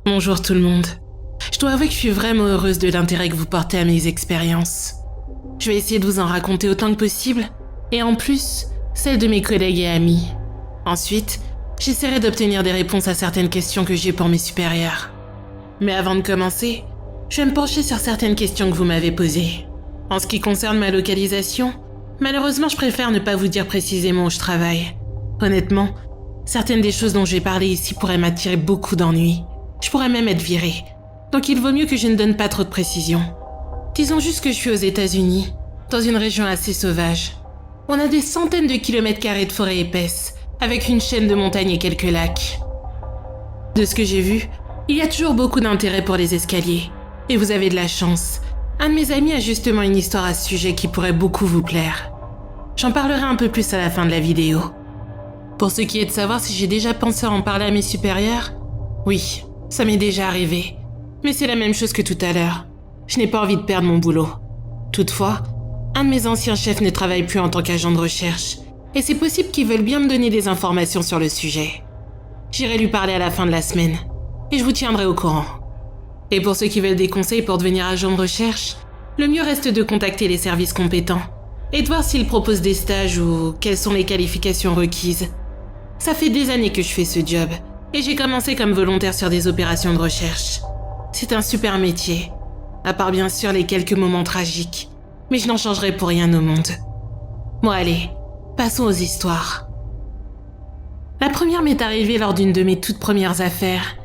Bonjour tout le monde. Je dois avouer que je suis vraiment heureuse de l'intérêt que vous portez à mes expériences. Je vais essayer de vous en raconter autant que possible, et en plus, celles de mes collègues et amis. Ensuite, j'essaierai d'obtenir des réponses à certaines questions que j'ai pour mes supérieurs. Mais avant de commencer, je vais me pencher sur certaines questions que vous m'avez posées. En ce qui concerne ma localisation, malheureusement je préfère ne pas vous dire précisément où je travaille. Honnêtement, certaines des choses dont je vais parler ici pourraient m'attirer beaucoup d'ennuis. Je pourrais même être virée. Donc il vaut mieux que je ne donne pas trop de précisions. Disons juste que je suis aux États-Unis, dans une région assez sauvage. On a des centaines de kilomètres carrés de forêt épaisse, avec une chaîne de montagnes et quelques lacs. De ce que j'ai vu, il y a toujours beaucoup d'intérêt pour les escaliers. Et vous avez de la chance. Un de mes amis a justement une histoire à ce sujet qui pourrait beaucoup vous plaire. J'en parlerai un peu plus à la fin de la vidéo. Pour ce qui est de savoir si j'ai déjà pensé à en parler à mes supérieurs, oui, ça m'est déjà arrivé. Mais c'est la même chose que tout à l'heure. Je n'ai pas envie de perdre mon boulot. Toutefois, un de mes anciens chefs ne travaille plus en tant qu'agent de recherche, et c'est possible qu'ils veulent bien me donner des informations sur le sujet. J'irai lui parler à la fin de la semaine, et je vous tiendrai au courant. Et pour ceux qui veulent des conseils pour devenir agent de recherche, le mieux reste de contacter les services compétents, et de voir s'ils proposent des stages ou quelles sont les qualifications requises. Ça fait des années que je fais ce job, et j'ai commencé comme volontaire sur des opérations de recherche. C'est un super métier, à part bien sûr les quelques moments tragiques, mais je n'en changerai pour rien au monde. Bon allez, passons aux histoires. La première m'est arrivée lors d'une de mes toutes premières affaires,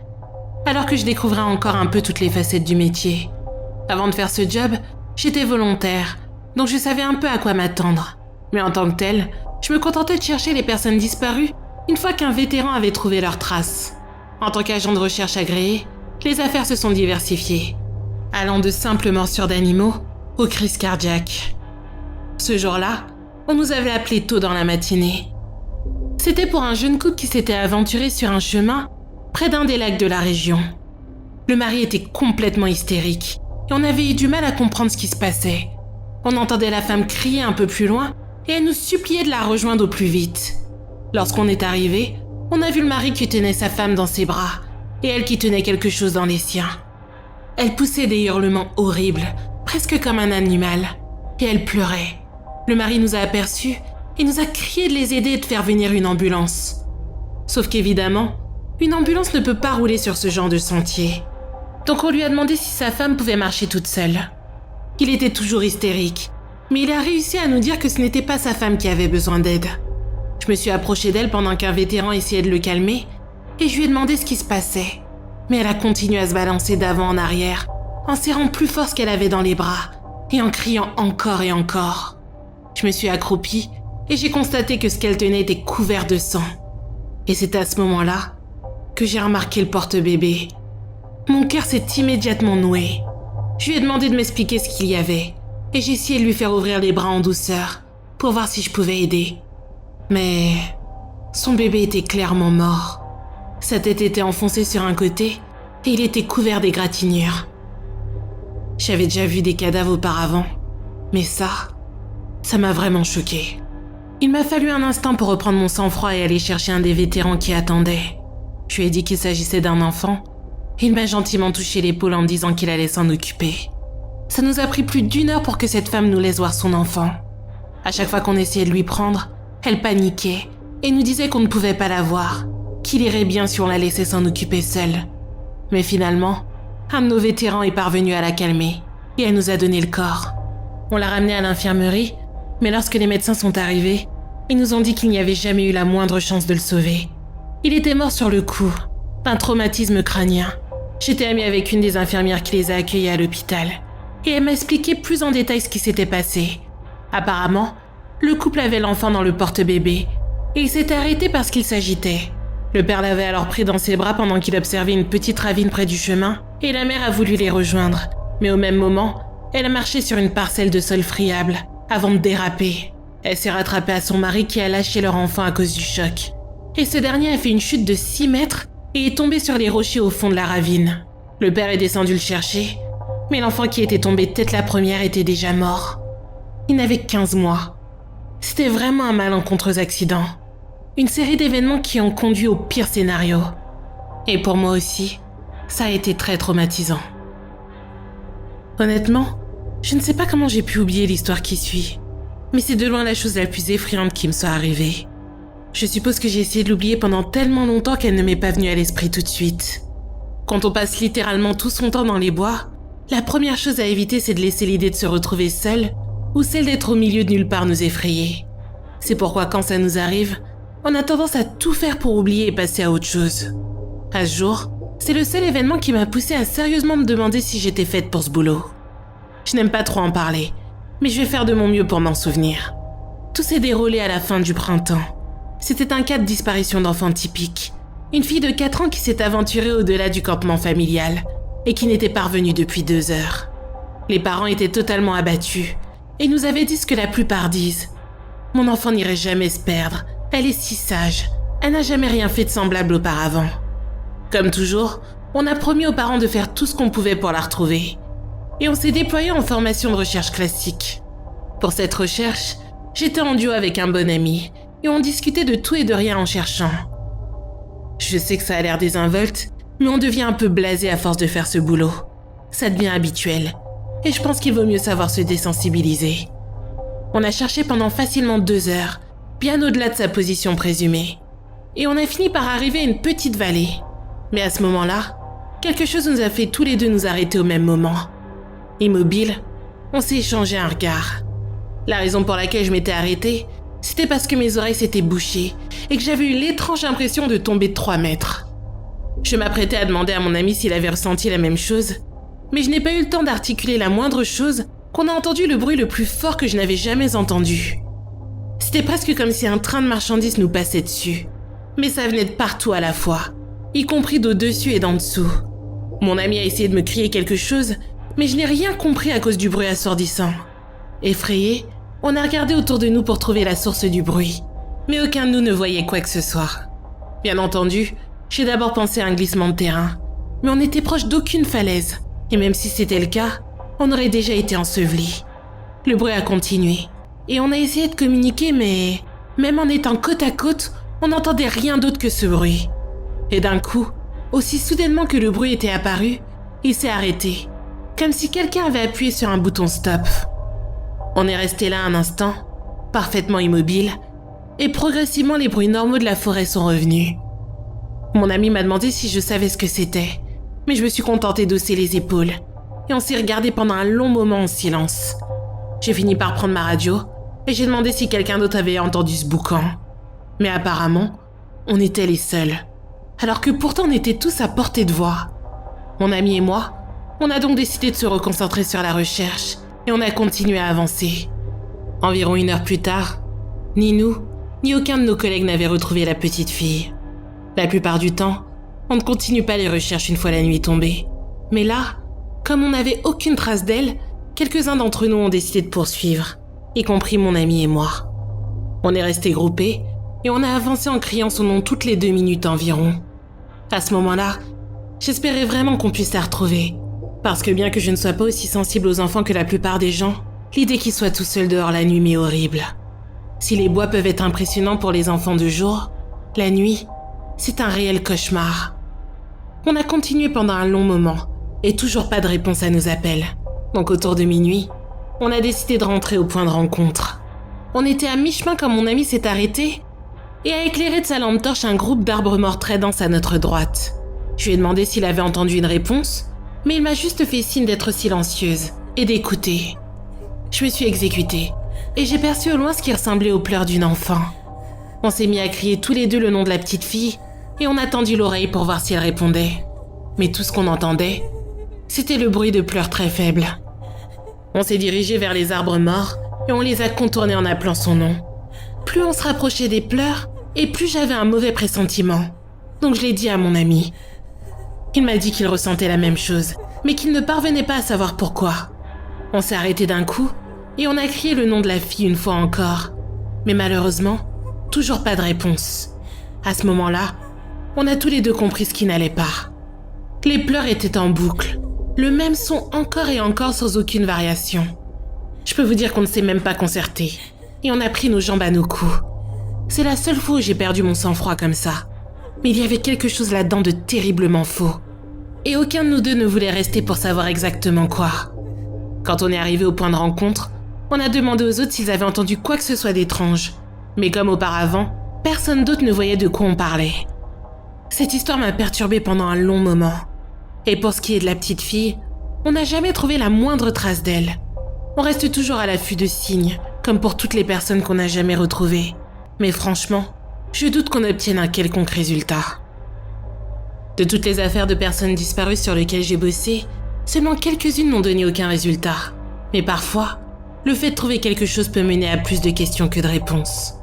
alors que je découvrais encore un peu toutes les facettes du métier. Avant de faire ce job, j'étais volontaire, donc je savais un peu à quoi m'attendre. Mais en tant que tel, je me contentais de chercher les personnes disparues une fois qu'un vétéran avait trouvé leurs traces. En tant qu'agent de recherche agréé, les affaires se sont diversifiées, allant de simples morsures d'animaux aux crises cardiaques. Ce jour-là, on nous avait appelés tôt dans la matinée. C'était pour un jeune couple qui s'était aventuré sur un chemin près d'un des lacs de la région. Le mari était complètement hystérique et on avait eu du mal à comprendre ce qui se passait. On entendait la femme crier un peu plus loin et elle nous suppliait de la rejoindre au plus vite. Lorsqu'on est arrivé, on a vu le mari qui tenait sa femme dans ses bras et elle qui tenait quelque chose dans les siens. Elle poussait des hurlements horribles, presque comme un animal, et elle pleurait. Le mari nous a aperçus et nous a crié de les aider et de faire venir une ambulance. Sauf qu'évidemment, une ambulance ne peut pas rouler sur ce genre de sentier. Donc on lui a demandé si sa femme pouvait marcher toute seule. Il était toujours hystérique, mais il a réussi à nous dire que ce n'était pas sa femme qui avait besoin d'aide. Je me suis approchée d'elle pendant qu'un vétéran essayait de le calmer et je lui ai demandé ce qui se passait. Mais elle a continué à se balancer d'avant en arrière, en serrant plus fort ce qu'elle avait dans les bras et en criant encore et encore. Je me suis accroupie et j'ai constaté que ce qu'elle tenait était couvert de sang. Et c'est à ce moment-là que j'ai remarqué le porte-bébé. Mon cœur s'est immédiatement noué. Je lui ai demandé de m'expliquer ce qu'il y avait et j'ai essayé de lui faire ouvrir les bras en douceur pour voir si je pouvais aider. Mais son bébé était clairement mort. Sa tête était enfoncée sur un côté et il était couvert d'égratignures. J'avais déjà vu des cadavres auparavant, mais ça m'a vraiment choquée. Il m'a fallu un instant pour reprendre mon sang-froid et aller chercher un des vétérans qui attendait. Je lui ai dit qu'il s'agissait d'un enfant et il m'a gentiment touché l'épaule en me disant qu'il allait s'en occuper. Ça nous a pris plus d'1 heure pour que cette femme nous laisse voir son enfant. À chaque fois qu'on essayait de lui prendre, elle paniquait et nous disait qu'on ne pouvait pas la voir, qu'il irait bien si on la laissait s'en occuper seule. Mais finalement, un de nos vétérans est parvenu à la calmer et elle nous a donné le corps. On l'a ramenée à l'infirmerie, mais lorsque les médecins sont arrivés, ils nous ont dit qu'il n'y avait jamais eu la moindre chance de le sauver. Il était mort sur le coup, d'un traumatisme crânien. J'étais amie avec une des infirmières qui les a accueillis à l'hôpital et elle m'a expliqué plus en détail ce qui s'était passé. Apparemment, le couple avait l'enfant dans le porte-bébé et il s'était arrêté parce qu'il s'agitait. Le père l'avait alors pris dans ses bras pendant qu'il observait une petite ravine près du chemin et la mère a voulu les rejoindre. Mais au même moment, elle a marché sur une parcelle de sol friable avant de déraper. Elle s'est rattrapée à son mari qui a lâché leur enfant à cause du choc. Et ce dernier a fait une chute de 6 mètres et est tombé sur les rochers au fond de la ravine. Le père est descendu le chercher, mais l'enfant qui était tombé tête la première était déjà mort. Il n'avait que 15 mois. C'était vraiment un malencontreux accident. Une série d'événements qui ont conduit au pire scénario. Et pour moi aussi, ça a été très traumatisant. Honnêtement, je ne sais pas comment j'ai pu oublier l'histoire qui suit. Mais c'est de loin la chose la plus effrayante qui me soit arrivée. Je suppose que j'ai essayé de l'oublier pendant tellement longtemps qu'elle ne m'est pas venue à l'esprit tout de suite. Quand on passe littéralement tout son temps dans les bois, la première chose à éviter c'est de laisser l'idée de se retrouver seul ou celle d'être au milieu de nulle part nous effrayer. C'est pourquoi quand ça nous arrive, on a tendance à tout faire pour oublier et passer à autre chose. À ce jour, c'est le seul événement qui m'a poussé à sérieusement me demander si j'étais faite pour ce boulot. Je n'aime pas trop en parler, mais je vais faire de mon mieux pour m'en souvenir. Tout s'est déroulé à la fin du printemps. C'était un cas de disparition d'enfant typique. Une fille de 4 ans qui s'est aventurée au-delà du campement familial et qui n'était pas revenue depuis 2 heures. Les parents étaient totalement abattus et nous avaient dit ce que la plupart disent. Mon enfant n'irait jamais se perdre, elle est si sage, elle n'a jamais rien fait de semblable auparavant. Comme toujours, on a promis aux parents de faire tout ce qu'on pouvait pour la retrouver. Et on s'est déployé en formation de recherche classique. Pour cette recherche, j'étais en duo avec un bon ami et on discutait de tout et de rien en cherchant. Je sais que ça a l'air désinvolte, mais on devient un peu blasé à force de faire ce boulot. Ça devient habituel et je pense qu'il vaut mieux savoir se désensibiliser. On a cherché pendant facilement 2 heures, bien au-delà de sa position présumée. Et on a fini par arriver à une petite vallée. Mais à ce moment-là, quelque chose nous a fait tous les deux nous arrêter au même moment. Immobile, on s'est échangé un regard. La raison pour laquelle je m'étais arrêtée, c'était parce que mes oreilles s'étaient bouchées et que j'avais eu l'étrange impression de tomber de 3 mètres. Je m'apprêtais à demander à mon ami s'il avait ressenti la même chose, mais je n'ai pas eu le temps d'articuler la moindre chose qu'on a entendu le bruit le plus fort que je n'avais jamais entendu. C'était presque comme si un train de marchandises nous passait dessus, mais ça venait de partout à la fois, y compris d'au-dessus et d'en dessous. Mon ami a essayé de me crier quelque chose, mais je n'ai rien compris à cause du bruit assourdissant. Effrayés, on a regardé autour de nous pour trouver la source du bruit, mais aucun de nous ne voyait quoi que ce soit. Bien entendu, j'ai d'abord pensé à un glissement de terrain, mais on était proche d'aucune falaise, et même si c'était le cas, on aurait déjà été ensevelis. Le bruit a continué, et on a essayé de communiquer, mais même en étant côte à côte, on n'entendait rien d'autre que ce bruit. Et d'un coup, aussi soudainement que le bruit était apparu, il s'est arrêté, comme si quelqu'un avait appuyé sur un bouton stop. On est resté là un instant, parfaitement immobile, et progressivement les bruits normaux de la forêt sont revenus. Mon ami m'a demandé si je savais ce que c'était, mais je me suis contentée d'hausser les épaules, et on s'est regardé pendant un long moment en silence. J'ai fini par prendre ma radio, et j'ai demandé si quelqu'un d'autre avait entendu ce boucan. Mais apparemment, on était les seuls, alors que pourtant on était tous à portée de voix. Mon ami et moi, on a donc décidé de se reconcentrer sur la recherche, et on a continué à avancer. Environ 1 heure plus tard, ni nous, ni aucun de nos collègues n'avait retrouvé la petite fille. La plupart du temps, on ne continue pas les recherches une fois la nuit tombée. Mais là, comme on n'avait aucune trace d'elle, quelques-uns d'entre nous ont décidé de poursuivre, y compris mon ami et moi. On est restés groupés et on a avancé en criant son nom toutes les 2 minutes environ. À ce moment-là, j'espérais vraiment qu'on puisse la retrouver, parce que bien que je ne sois pas aussi sensible aux enfants que la plupart des gens, l'idée qu'ils soient tout seuls dehors la nuit m'est horrible. Si les bois peuvent être impressionnants pour les enfants de jour, la nuit, c'est un réel cauchemar. On a continué pendant un long moment, et toujours pas de réponse à nos appels. Donc autour de minuit, on a décidé de rentrer au point de rencontre. On était à mi-chemin quand mon ami s'est arrêté et a éclairé de sa lampe torche un groupe d'arbres morts très denses à notre droite. Je lui ai demandé s'il avait entendu une réponse, mais il m'a juste fait signe d'être silencieuse et d'écouter. Je me suis exécutée et j'ai perçu au loin ce qui ressemblait aux pleurs d'une enfant. On s'est mis à crier tous les deux le nom de la petite fille et on a tendu l'oreille pour voir si elle répondait. Mais tout ce qu'on entendait, c'était le bruit de pleurs très faibles. On s'est dirigé vers les arbres morts et on les a contournés en appelant son nom. Plus on se rapprochait des pleurs, et plus j'avais un mauvais pressentiment. Donc je l'ai dit à mon ami. Il m'a dit qu'il ressentait la même chose, mais qu'il ne parvenait pas à savoir pourquoi. On s'est arrêté d'un coup et on a crié le nom de la fille une fois encore. Mais malheureusement, toujours pas de réponse. À ce moment-là, on a tous les deux compris ce qui n'allait pas. Les pleurs étaient en boucle, le même son encore et encore sans aucune variation. Je peux vous dire qu'on ne s'est même pas concerté. et on a pris nos jambes à nos cous. C'est la seule fois où j'ai perdu mon sang-froid comme ça. Mais il y avait quelque chose là-dedans de terriblement faux. Et aucun de nous deux ne voulait rester pour savoir exactement quoi. Quand on est arrivé au point de rencontre, on a demandé aux autres s'ils avaient entendu quoi que ce soit d'étrange. Mais comme auparavant, personne d'autre ne voyait de quoi on parlait. Cette histoire m'a perturbée pendant un long moment. Et pour ce qui est de la petite fille, on n'a jamais trouvé la moindre trace d'elle. On reste toujours à l'affût de signes, comme pour toutes les personnes qu'on n'a jamais retrouvées. Mais franchement, je doute qu'on obtienne un quelconque résultat. De toutes les affaires de personnes disparues sur lesquelles j'ai bossé, seulement quelques-unes n'ont donné aucun résultat. Mais parfois, le fait de trouver quelque chose peut mener à plus de questions que de réponses.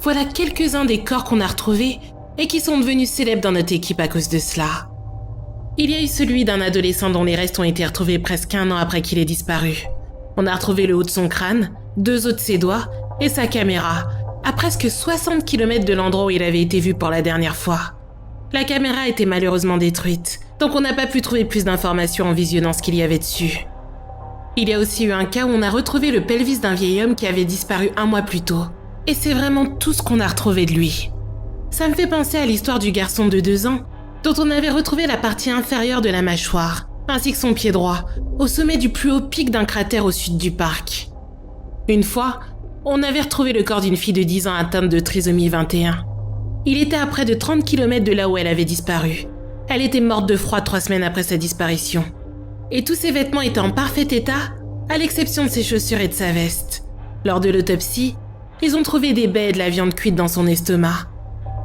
Voilà quelques-uns des corps qu'on a retrouvés et qui sont devenus célèbres dans notre équipe à cause de cela. Il y a eu celui d'un adolescent dont les restes ont été retrouvés presque 1 an après qu'il ait disparu. On a retrouvé le haut de son crâne, 2 os de ses doigts et sa caméra, à presque 60 km de l'endroit où il avait été vu pour la dernière fois. La caméra a été malheureusement détruite, donc on n'a pas pu trouver plus d'informations en visionnant ce qu'il y avait dessus. Il y a aussi eu un cas où on a retrouvé le pelvis d'un vieil homme qui avait disparu 1 mois plus tôt. Et c'est vraiment tout ce qu'on a retrouvé de lui. Ça me fait penser à l'histoire du garçon de 2 ans, dont on avait retrouvé la partie inférieure de la mâchoire, ainsi que son pied droit, au sommet du plus haut pic d'un cratère au sud du parc. Une fois, on avait retrouvé le corps d'une fille de 10 ans atteinte de trisomie 21. Il était à près de 30 km de là où elle avait disparu. Elle était morte de froid 3 semaines après sa disparition. Et tous ses vêtements étaient en parfait état, à l'exception de ses chaussures et de sa veste. Lors de l'autopsie, ils ont trouvé des baies et de la viande cuite dans son estomac.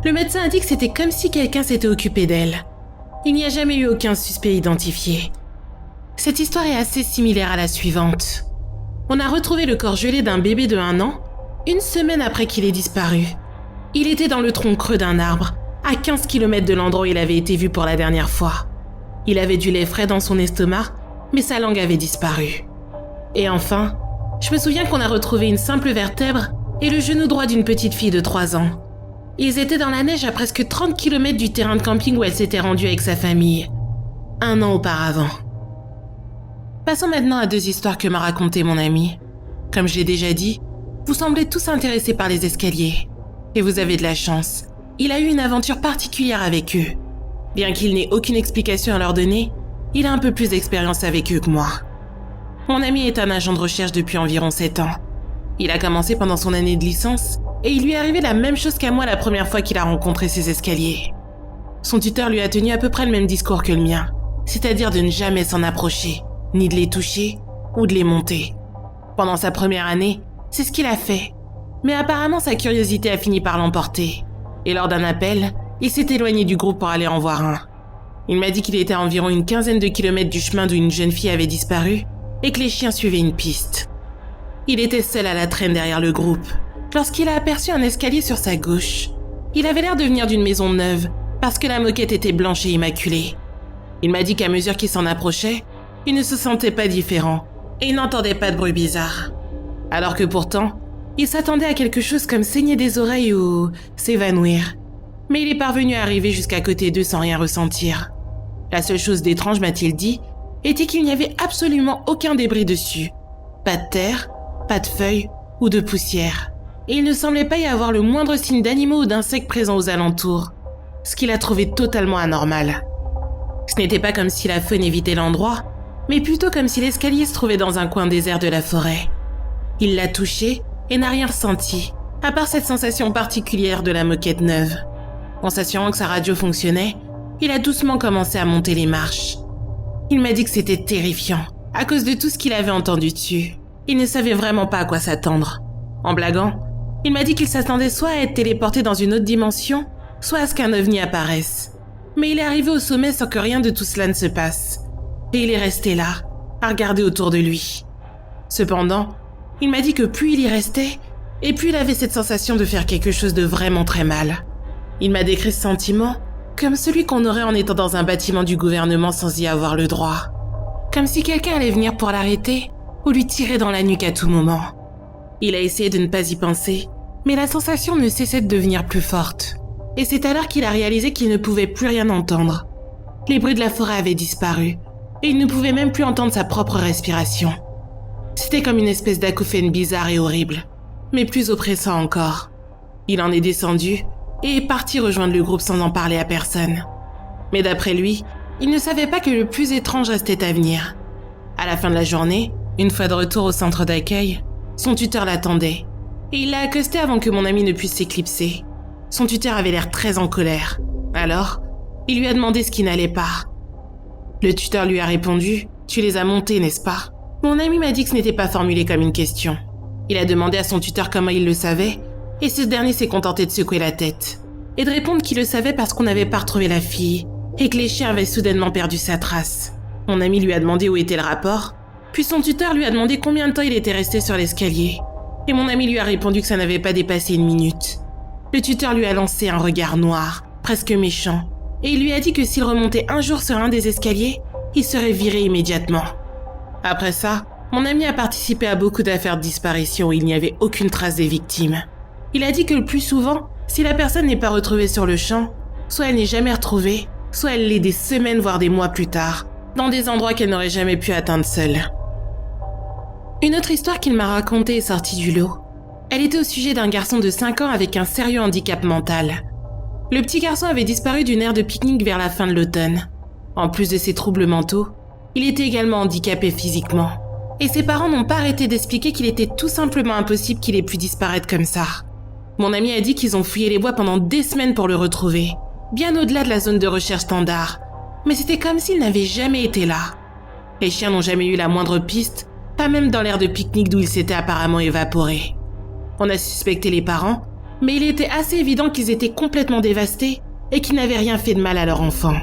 Le médecin a dit que c'était comme si quelqu'un s'était occupé d'elle. Il n'y a jamais eu aucun suspect identifié. Cette histoire est assez similaire à la suivante. On a retrouvé le corps gelé d'un bébé de 1 an, 1 semaine après qu'il ait disparu. Il était dans le tronc creux d'un arbre, à 15 km de l'endroit où il avait été vu pour la dernière fois. Il avait du lait frais dans son estomac, mais sa langue avait disparu. Et enfin, je me souviens qu'on a retrouvé une simple vertèbre et le genou droit d'une petite fille de 3 ans. Ils étaient dans la neige à presque 30 km du terrain de camping où elle s'était rendue avec sa famille, 1 an auparavant. Passons maintenant à 2 histoires que m'a racontées mon ami. Comme je l'ai déjà dit, vous semblez tous intéressés par les escaliers. Et vous avez de la chance. Il a eu une aventure particulière avec eux. Bien qu'il n'ait aucune explication à leur donner, il a un peu plus d'expérience avec eux que moi. Mon ami est un agent de recherche depuis environ 7 ans. Il a commencé pendant son année de licence et il lui est arrivé la même chose qu'à moi la première fois qu'il a rencontré ces escaliers. Son tuteur lui a tenu à peu près le même discours que le mien, c'est-à-dire de ne jamais s'en approcher, ni de les toucher ou de les monter. Pendant sa première année, c'est ce qu'il a fait. Mais apparemment sa curiosité a fini par l'emporter. Et lors d'un appel, il s'est éloigné du groupe pour aller en voir un. Il m'a dit qu'il était à environ une quinzaine de kilomètres du chemin d'où une jeune fille avait disparu et que les chiens suivaient une piste. Il était seul à la traîne derrière le groupe lorsqu'il a aperçu un escalier sur sa gauche. Il avait l'air de venir d'une maison neuve parce que la moquette était blanche et immaculée. Il m'a dit qu'à mesure qu'il s'en approchait, il ne se sentait pas différent et il n'entendait pas de bruit bizarre. Alors que pourtant, il s'attendait à quelque chose comme saigner des oreilles ou s'évanouir. Mais il est parvenu à arriver jusqu'à côté d'eux sans rien ressentir. La seule chose d'étrange, m'a-t-il dit, était qu'il n'y avait absolument aucun débris dessus. Pas de terre, pas de feuilles ou de poussière. Et il ne semblait pas y avoir le moindre signe d'animaux ou d'insectes présents aux alentours, ce qu'il a trouvé totalement anormal. Ce n'était pas comme si la faune évitait l'endroit, mais plutôt comme si l'escalier se trouvait dans un coin désert de la forêt. Il l'a touché et n'a rien ressenti, à part cette sensation particulière de la moquette neuve. En s'assurant que sa radio fonctionnait, il a doucement commencé à monter les marches. Il m'a dit que c'était terrifiant, à cause de tout ce qu'il avait entendu dessus. Il ne savait vraiment pas à quoi s'attendre. En blaguant, il m'a dit qu'il s'attendait soit à être téléporté dans une autre dimension, soit à ce qu'un ovni apparaisse. Mais il est arrivé au sommet sans que rien de tout cela ne se passe. Et il est resté là, à regarder autour de lui. Cependant, il m'a dit que plus il y restait, et plus il avait cette sensation de faire quelque chose de vraiment très mal. Il m'a décrit ce sentiment comme celui qu'on aurait en étant dans un bâtiment du gouvernement sans y avoir le droit. Comme si quelqu'un allait venir pour l'arrêter ou lui tirer dans la nuque à tout moment. Il a essayé de ne pas y penser, mais la sensation ne cessait de devenir plus forte. Et c'est alors qu'il a réalisé qu'il ne pouvait plus rien entendre. Les bruits de la forêt avaient disparu, et il ne pouvait même plus entendre sa propre respiration. C'était comme une espèce d'acouphène bizarre et horrible. mais plus oppressant encore. Il en est descendu et est parti rejoindre le groupe sans en parler à personne. Mais d'après lui, il ne savait pas que le plus étrange restait à venir. À la fin de la journée, une fois de retour au centre d'accueil, son tuteur l'attendait et il l'a accosté avant que mon ami ne puisse s'éclipser. Son tuteur avait l'air très en colère. Alors, il lui a demandé ce qui n'allait pas. Le tuteur lui a répondu « Tu les as montés, n'est-ce pas ?» Mon ami m'a dit que ce n'était pas formulé comme une question. Il a demandé à son tuteur comment il le savait et ce dernier s'est contenté de secouer la tête et de répondre qu'il le savait parce qu'on n'avait pas retrouvé la fille et que les chiens avaient soudainement perdu sa trace. Mon ami lui a demandé où était le rapport, puis son tuteur lui a demandé combien de temps il était resté sur l'escalier et mon ami lui a répondu que ça n'avait pas dépassé 1 minute. Le tuteur lui a lancé un regard noir, presque méchant, et il lui a dit que s'il remontait un jour sur un des escaliers, il serait viré immédiatement. Après ça, mon ami a participé à beaucoup d'affaires de disparition où il n'y avait aucune trace des victimes. Il a dit que le plus souvent, si la personne n'est pas retrouvée sur le champ, soit elle n'est jamais retrouvée, soit elle l'est des semaines voire des mois plus tard, dans des endroits qu'elle n'aurait jamais pu atteindre seule. Une autre histoire qu'il m'a racontée est sortie du lot. Elle était au sujet d'un garçon de 5 ans avec un sérieux handicap mental. Le petit garçon avait disparu d'une aire de pique-nique vers la fin de l'automne. En plus de ses troubles mentaux, il était également handicapé physiquement. Et ses parents n'ont pas arrêté d'expliquer qu'il était tout simplement impossible qu'il ait pu disparaître comme ça. Mon ami a dit qu'ils ont fouillé les bois pendant des semaines pour le retrouver, bien au-delà de la zone de recherche standard. Mais c'était comme s'il n'avait jamais été là. Les chiens n'ont jamais eu la moindre piste, pas même dans l'aire de pique-nique d'où il s'était apparemment évaporé. On a suspecté les parents, mais il était assez évident qu'ils étaient complètement dévastés et qu'ils n'avaient rien fait de mal à leur enfant.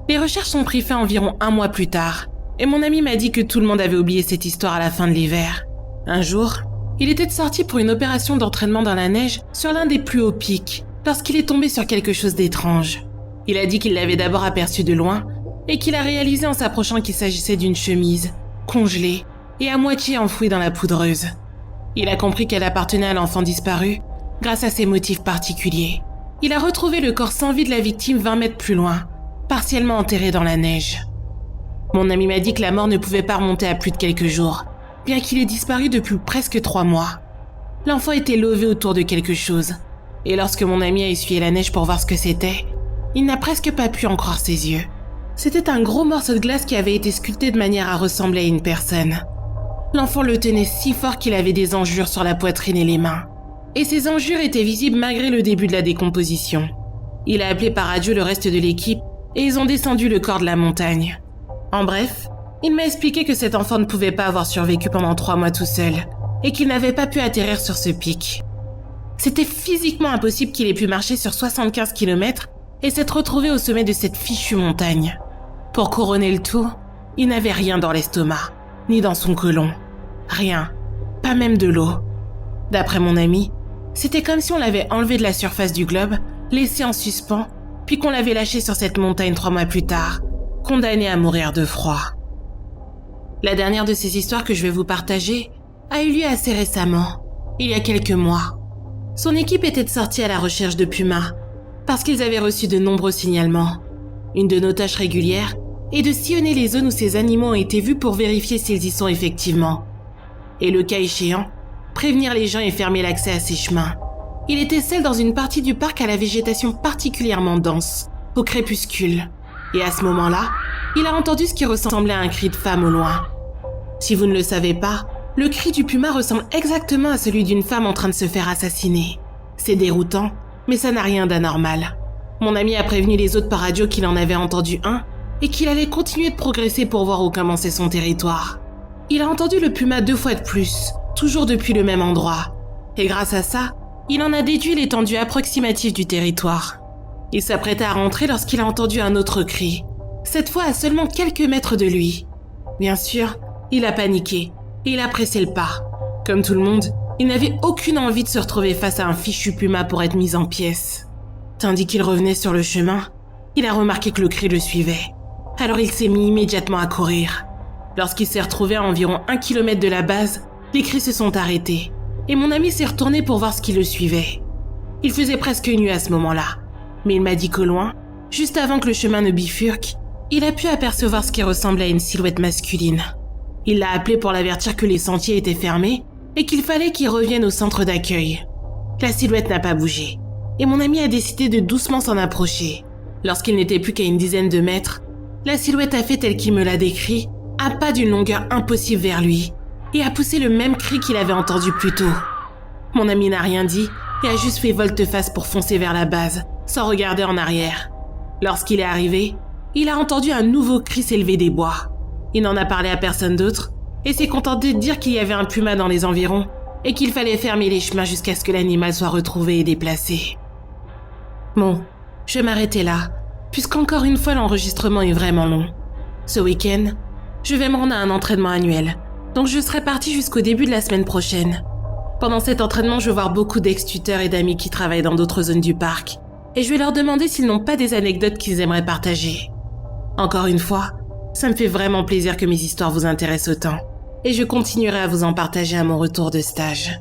Les recherches ont pris fin environ 1 mois plus tard, et mon ami m'a dit que tout le monde avait oublié cette histoire à la fin de l'hiver. Un jour, il était sorti pour une opération d'entraînement dans la neige sur l'un des plus hauts pics, lorsqu'il est tombé sur quelque chose d'étrange. Il a dit qu'il l'avait d'abord aperçu de loin, et qu'il a réalisé en s'approchant qu'il s'agissait d'une chemise, congelée, et à moitié enfouie dans la poudreuse. Il a compris qu'elle appartenait à l'enfant disparu grâce à ses motifs particuliers. Il a retrouvé le corps sans vie de la victime 20 mètres plus loin, partiellement enterré dans la neige. Mon ami m'a dit que la mort ne pouvait pas remonter à plus de quelques jours, bien qu'il ait disparu depuis presque 3 mois. L'enfant était lové autour de quelque chose, et lorsque mon ami a essuyé la neige pour voir ce que c'était, il n'a presque pas pu en croire ses yeux. C'était un gros morceau de glace qui avait été sculpté de manière à ressembler à une personne. L'enfant le tenait si fort qu'il avait des enjures sur la poitrine et les mains. Et ces enjures étaient visibles malgré le début de la décomposition. Il a appelé par radio le reste de l'équipe et ils ont descendu le corps de la montagne. En bref, il m'a expliqué que cet enfant ne pouvait pas avoir survécu pendant 3 mois tout seul et qu'il n'avait pas pu atterrir sur ce pic. C'était physiquement impossible qu'il ait pu marcher sur 75 km et s'être retrouvé au sommet de cette fichue montagne. Pour couronner le tout, il n'avait rien dans l'estomac, ni dans son côlon. Rien, pas même de l'eau. D'après mon ami, c'était comme si on l'avait enlevé de la surface du globe, laissé en suspens, puis qu'on l'avait lâché sur cette montagne 3 mois plus tard, condamné à mourir de froid. La dernière de ces histoires que je vais vous partager a eu lieu assez récemment, il y a quelques mois. Son équipe était sortie à la recherche de pumas, parce qu'ils avaient reçu de nombreux signalements. Une de nos tâches régulières est de sillonner les zones où ces animaux ont été vus pour vérifier s'ils y sont effectivement. Et le cas échéant, prévenir les gens et fermer l'accès à ces chemins. Il était seul dans une partie du parc à la végétation particulièrement dense, au crépuscule. Et à ce moment-là, il a entendu ce qui ressemblait à un cri de femme au loin. Si vous ne le savez pas, le cri du puma ressemble exactement à celui d'une femme en train de se faire assassiner. C'est déroutant, mais ça n'a rien d'anormal. Mon ami a prévenu les autres par radio qu'il en avait entendu un et qu'il allait continuer de progresser pour voir où commençait son territoire. Il a entendu le puma 2 fois de plus, toujours depuis le même endroit. Et grâce à ça, il en a déduit l'étendue approximative du territoire. Il s'apprêtait à rentrer lorsqu'il a entendu un autre cri, cette fois à seulement quelques mètres de lui. Bien sûr, il a paniqué et il a pressé le pas. Comme tout le monde, il n'avait aucune envie de se retrouver face à un fichu puma pour être mis en pièces. Tandis qu'il revenait sur le chemin, il a remarqué que le cri le suivait. Alors il s'est mis immédiatement à courir. Lorsqu'il s'est retrouvé à environ 1 kilomètre de la base, les cris se sont arrêtés et mon ami s'est retourné pour voir ce qui le suivait. Il faisait presque nuit à ce moment-là, mais il m'a dit qu'au loin, juste avant que le chemin ne bifurque, il a pu apercevoir ce qui ressemblait à une silhouette masculine. Il l'a appelé pour l'avertir que les sentiers étaient fermés et qu'il fallait qu'il revienne au centre d'accueil. La silhouette n'a pas bougé, et mon ami a décidé de doucement s'en approcher. Lorsqu'il n'était plus qu'à une dizaine de mètres, la silhouette a fait tel qu'il me l'a décrit, à pas d'une longueur impossible vers lui, et a poussé le même cri qu'il avait entendu plus tôt. Mon ami n'a rien dit et a juste fait volte-face pour foncer vers la base, sans regarder en arrière. Lorsqu'il est arrivé, il a entendu un nouveau cri s'élever des bois. Il n'en a parlé à personne d'autre et s'est contenté de dire qu'il y avait un puma dans les environs et qu'il fallait fermer les chemins jusqu'à ce que l'animal soit retrouvé et déplacé. Bon, je vais m'arrêter là, puisqu'encore une fois l'enregistrement est vraiment long. Ce week-end, je vais me rendre à un entraînement annuel, donc je serai partie jusqu'au début de la semaine prochaine. Pendant cet entraînement, je vais voir beaucoup d'ex-tuteurs et d'amis qui travaillent dans d'autres zones du parc, et je vais leur demander s'ils n'ont pas des anecdotes qu'ils aimeraient partager. Encore une fois, ça me fait vraiment plaisir que mes histoires vous intéressent autant, et je continuerai à vous en partager à mon retour de stage.